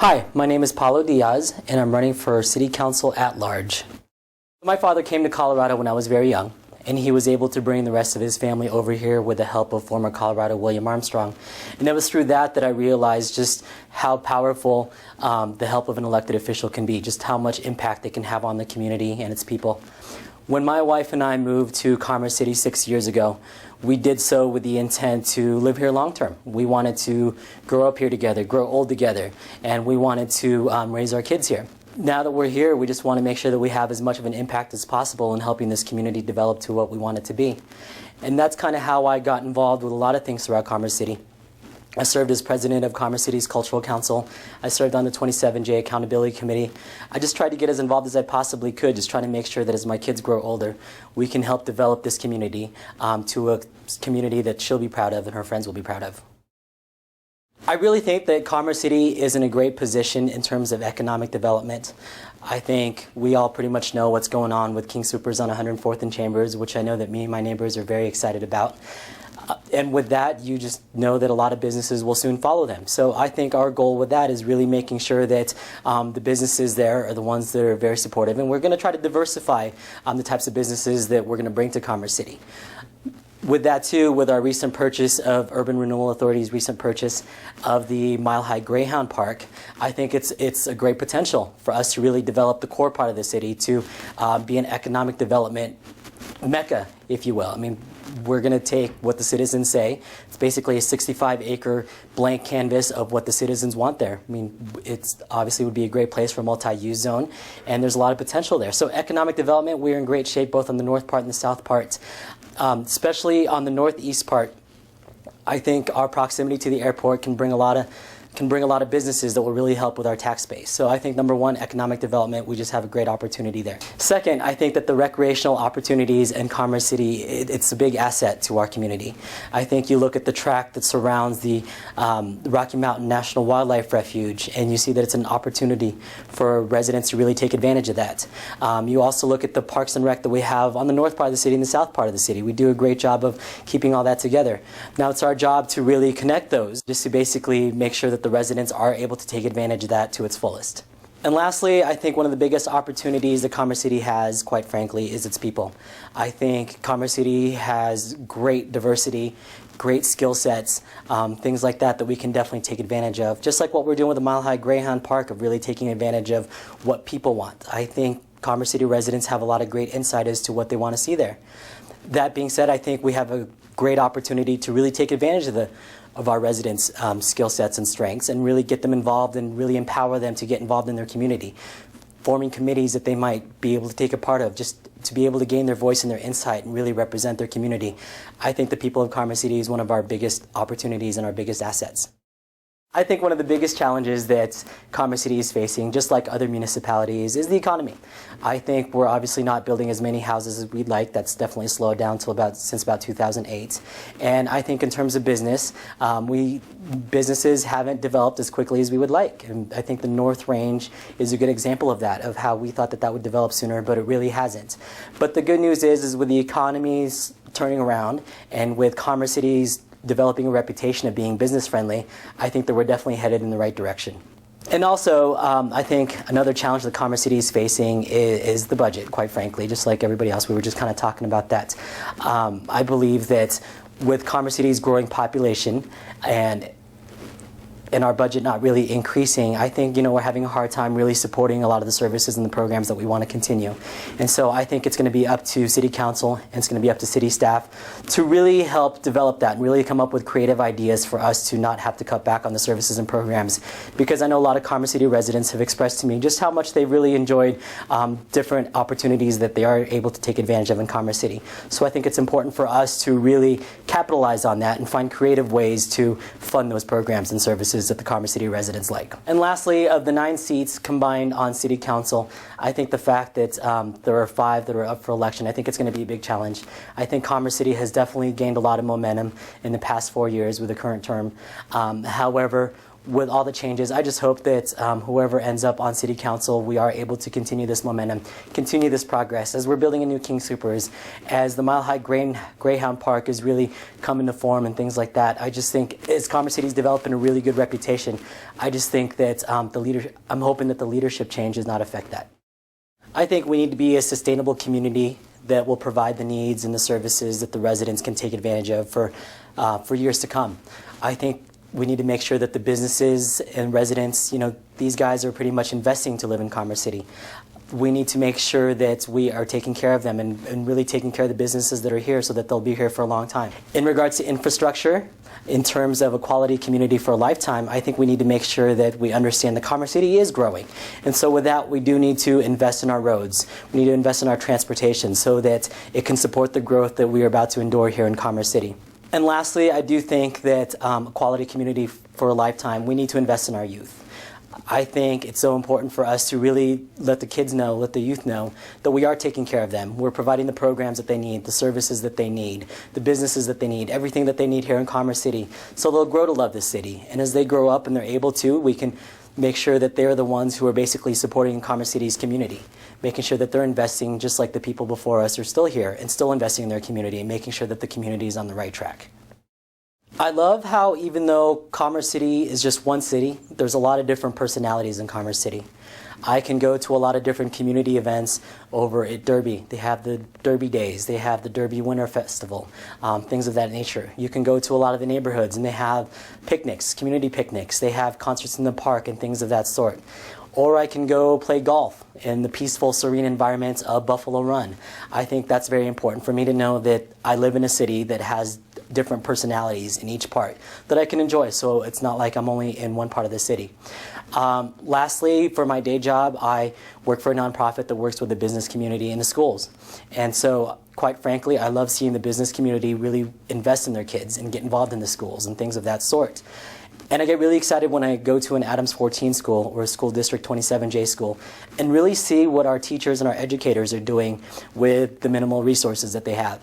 Hi, my name is Paolo Diaz, and I'm running for City Council at large. My father came to Colorado when I was very young, and he was able to bring the rest of his family over here with the help of former Colorado William Armstrong. And it was through that I realized just how powerful the help of an elected official can be, just how much impact they can have on the community and its people. When my wife and I moved to Commerce City 6 years ago, we did so with the intent to live here long term. We wanted to grow up here together, grow old together, and we wanted to raise our kids here. Now that we're here, we just want to make sure that we have as much of an impact as possible in helping this community develop to what we want it to be. And that's kind of how I got involved with a lot of things throughout Commerce City. I served as president of Commerce City's Cultural Council. I served on the 27J Accountability Committee. I just tried to get as involved as I possibly could, just trying to make sure that as my kids grow older, we can help develop this community to a community that she'll be proud of and her friends will be proud of. I really think that Commerce City is in a great position in terms of economic development. I think we all pretty much know what's going on with King Soopers on 104th and Chambers, which I know that me and my neighbors are very excited about. And with that, you just know that a lot of businesses will soon follow them. So I think our goal with that is really making sure that the businesses there are the ones that are very supportive. And we're going to try to diversify the types of businesses that we're going to bring to Commerce City. With that too, with our recent purchase of Urban Renewal Authority's recent purchase of the Mile High Greyhound Park, I think it's a great potential for us to really develop the core part of the city to be an economic development mecca, if you will. I mean, we're going to take what the citizens say. It's basically a 65-acre blank canvas of what the citizens want there. I mean, it's obviously would be a great place for a multi-use zone, and there's a lot of potential there. So economic development, we're in great shape both on the north part and the south part. Especially on the northeast part, I think our proximity to the airport can bring a lot of businesses that will really help with our tax base. So I think number one, economic development, we just have a great opportunity there. Second, I think that the recreational opportunities in Commerce City, it's a big asset to our community. I think you look at the tract that surrounds the Rocky Mountain National Wildlife Refuge, and you see that it's an opportunity for residents to really take advantage of that. You also look at the Parks and Rec that we have on the north part of the city and the south part of the city. We do a great job of keeping all that together. Now it's our job to really connect those, just to basically make sure that the residents are able to take advantage of that to its fullest. And lastly, I think one of the biggest opportunities that Commerce City has, quite frankly, is its people. I think Commerce City has great diversity, great skill sets, things like that we can definitely take advantage of. Just like what we're doing with the Mile High Greyhound Park, of really taking advantage of what people want. I think Commerce City residents have a lot of great insight as to what they want to see there. That being said, I think we have a great opportunity to really take advantage of our residents' skill sets and strengths and really get them involved and really empower them to get involved in their community. Forming committees that they might be able to take a part of, just to be able to gain their voice and their insight and really represent their community. I think the people of Commerce City is one of our biggest opportunities and our biggest assets. I think one of the biggest challenges that Commerce City is facing, just like other municipalities, is the economy. I think we're obviously not building as many houses as we'd like. That's definitely slowed down since about 2008. And I think in terms of business, businesses haven't developed as quickly as we would like. And I think the North Range is a good example of that, of how we thought that would develop sooner, but it really hasn't. But the good news is with the economies turning around and with Commerce City's developing a reputation of being business friendly, I think that we're definitely headed in the right direction. And also, I think another challenge that Commerce City is facing is the budget, quite frankly, just like everybody else. We were just kind of talking about that. I believe that with Commerce City's growing population and our budget not really increasing, I think we're having a hard time really supporting a lot of the services and the programs that we want to continue. And so I think it's going to be up to City Council and it's going to be up to city staff to really help develop that and really come up with creative ideas for us to not have to cut back on the services and programs. Because I know a lot of Commerce City residents have expressed to me just how much they really enjoyed different opportunities that they are able to take advantage of in Commerce City. So I think it's important for us to really capitalize on that and find creative ways to fund those programs and services that the Commerce City residents like. And lastly, of the 9 seats combined on City Council, I think the fact that there are 5 that are up for election, I think it's going to be a big challenge. I think Commerce City has definitely gained a lot of momentum in the past 4 years with the current term. However, with all the changes, I just hope that whoever ends up on City Council, we are able to continue this momentum, continue this progress. As we're building a new King Soopers, as the Mile High Greyhound Park is really coming to form and things like that, I just think as Commerce City is developing a really good reputation, I just think that I'm hoping that the leadership change does not affect that. I think we need to be a sustainable community that will provide the needs and the services that the residents can take advantage of for years to come. I think we need to make sure that the businesses and residents, these guys are pretty much investing to live in Commerce City. We need to make sure that we are taking care of them and really taking care of the businesses that are here so that they'll be here for a long time. In regards to infrastructure, in terms of a quality community for a lifetime, I think we need to make sure that we understand that Commerce City is growing. And so with that, we do need to invest in our roads. We need to invest in our transportation so that it can support the growth that we are about to endure here in Commerce City. And lastly, I do think that a quality community for a lifetime, we need to invest in our youth. I think it's so important for us to really let the kids know, let the youth know that we are taking care of them. We're providing the programs that they need, the services that they need, the businesses that they need, everything that they need here in Commerce City. So they'll grow to love this city. And as they grow up and they're able to, we can make sure that they're the ones who are basically supporting Commerce City's community, making sure that they're investing just like the people before us are still here and still investing in their community and making sure that the community is on the right track. I love how even though Commerce City is just one city, there's a lot of different personalities in Commerce City. I can go to a lot of different community events over at Derby. They have the Derby Days. They have the Derby Winter Festival, things of that nature. You can go to a lot of the neighborhoods and they have picnics, community picnics. They have concerts in the park and things of that sort. Or I can go play golf in the peaceful, serene environment of Buffalo Run. I think that's very important for me to know that I live in a city that has different personalities in each part that I can enjoy, so it's not like I'm only in one part of the city. Lastly, for my day job, I work for a nonprofit that works with the business community in the schools. And so, quite frankly, I love seeing the business community really invest in their kids and get involved in the schools and things of that sort. And I get really excited when I go to an Adams 14 school or a school district 27J school and really see what our teachers and our educators are doing with the minimal resources that they have.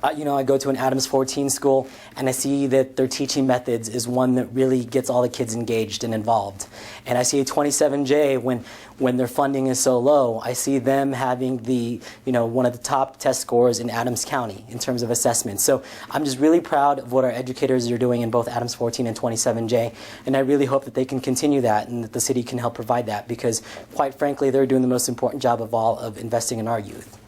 I go to an Adams 14 school and I see that their teaching methods is one that really gets all the kids engaged and involved. And I see a 27J when their funding is so low, I see them having one of the top test scores in Adams County in terms of assessment. So I'm just really proud of what our educators are doing in both Adams 14 and 27J, and I really hope that they can continue that and that the city can help provide that because, quite frankly, they're doing the most important job of all of investing in our youth.